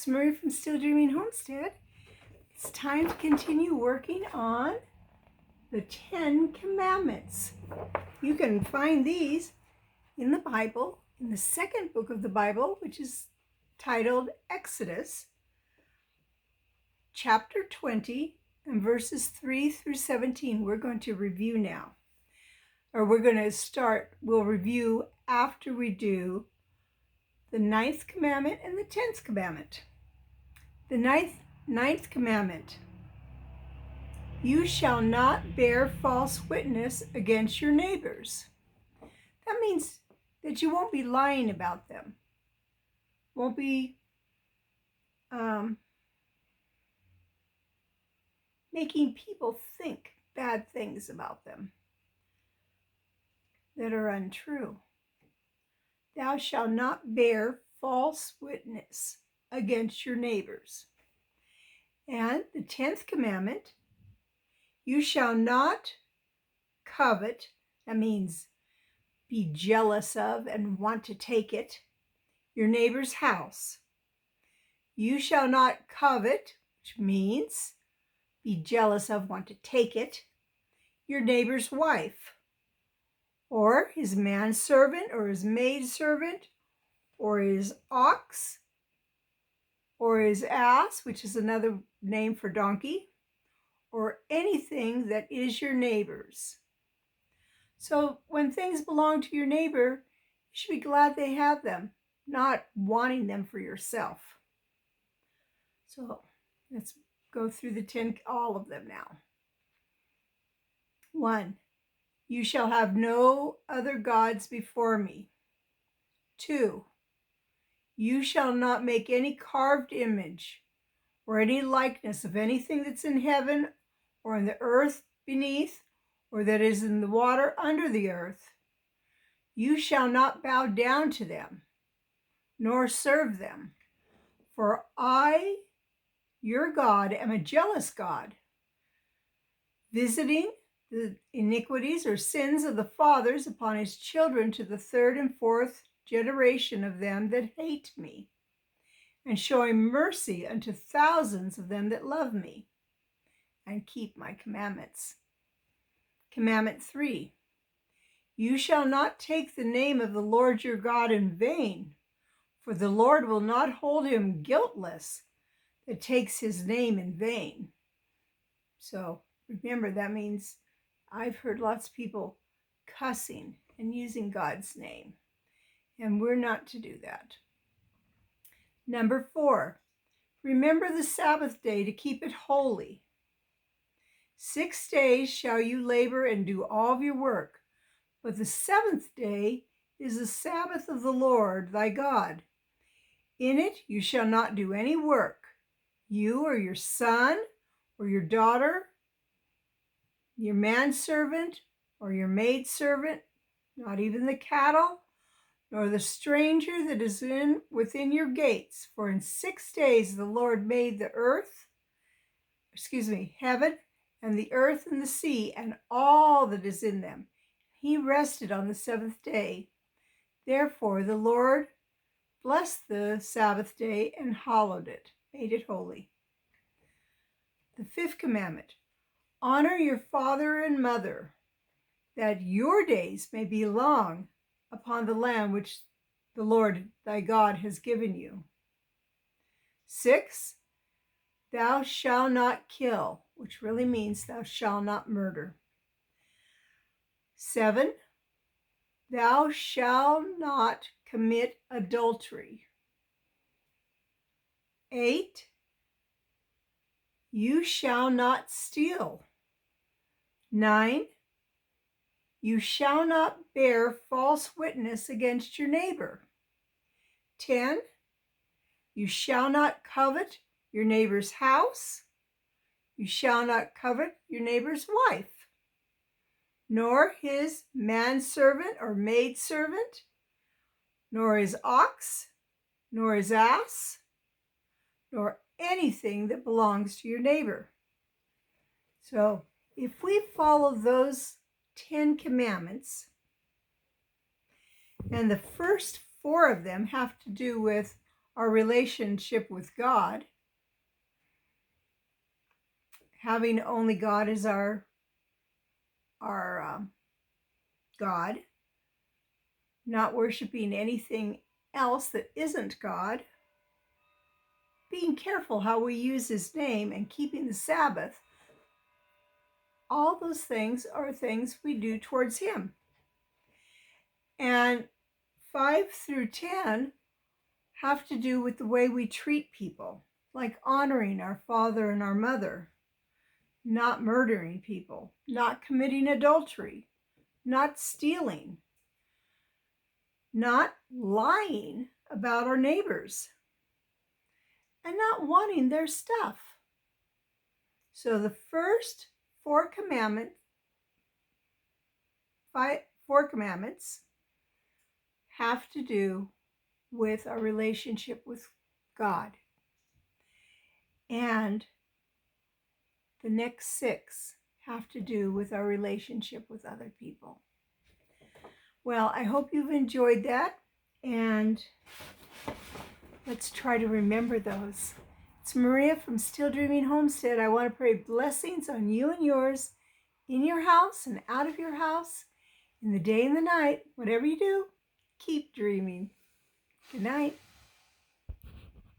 It's Marie from Still Dreaming Homestead. It's time to continue working on the 10 Commandments. You can find these in the Bible, in the second book of the Bible, which is titled Exodus, chapter 20, and verses 3 through 17. We're going to review now. We'll review after we do the 9th commandment and the 10th commandment. The ninth commandment: you shall not bear false witness against your neighbors. That means that you won't be lying about them. Won't be making people think bad things about them that are untrue. Thou shalt not bear false witness against your neighbors. And the 10th commandment: you shall not covet. That means be jealous of and want to take it, your neighbor's house. You shall not covet, which means be jealous of, want to take it, your neighbor's wife, or his manservant, or his maidservant, or his ox, or his ass, which is another name for donkey, or anything that is your neighbor's. So when things belong to your neighbor, you should be glad they have them, not wanting them for yourself. So let's go through all of them now. 1. You shall have no other gods before me. 2. You shall not make any carved image or any likeness of anything that's in heaven or in the earth beneath, or that is in the water under the earth. You shall not bow down to them, nor serve them. For I, your God, am a jealous God, visiting the iniquities or sins of the fathers upon his children to the 3rd and 4th generation of them that hate me, and showing mercy unto thousands of them that love me and keep my commandments. Commandment 3. You shall not take the name of the Lord your God in vain, for the Lord will not hold him guiltless that takes his name in vain. So remember, that means I've heard lots of people cussing and using God's name, and we're not to do that. Number 4, remember the Sabbath day to keep it holy. 6 days shall you labor and do all of your work, but the 7th day is the Sabbath of the Lord thy God. In it you shall not do any work, you or your son or your daughter, your manservant or your maidservant, not even the cattle, nor the stranger that is within your gates. For in 6 days the Lord made heaven and the earth and the sea and all that is in them. He rested on the 7th day. Therefore the Lord blessed the Sabbath day and hallowed it, made it holy. The 5th commandment: honor your father and mother, that your days may be long upon the land which the Lord thy God has given you. 6. Thou shalt not kill, which really means thou shalt not murder. 7. Thou shalt not commit adultery. 8. You shall not steal. 9. You shall not bear false witness against your neighbor. 10. You shall not covet your neighbor's house. You shall not covet your neighbor's wife, nor his manservant or maidservant, nor his ox, nor his ass, nor anything that belongs to your neighbor. So if we follow those 10 commandments, and the first 4 of them have to do with our relationship with God, having only God as our God, not worshiping anything else that isn't God, being careful how we use his name, and keeping the Sabbath, all those things are things we do towards him. And 5 through 10 have to do with the way we treat people, like honoring our father and our mother, not murdering people, not committing adultery, not stealing, not lying about our neighbors, and not wanting their stuff. So the first four commandments have to do with our relationship with God. And the next 6 have to do with our relationship with other people. Well, I hope you've enjoyed that, and let's try to remember those. It's Maria from Still Dreaming Homestead. I want to pray blessings on you and yours, in your house and out of your house, in the day and the night. Whatever you do, keep dreaming. Good night.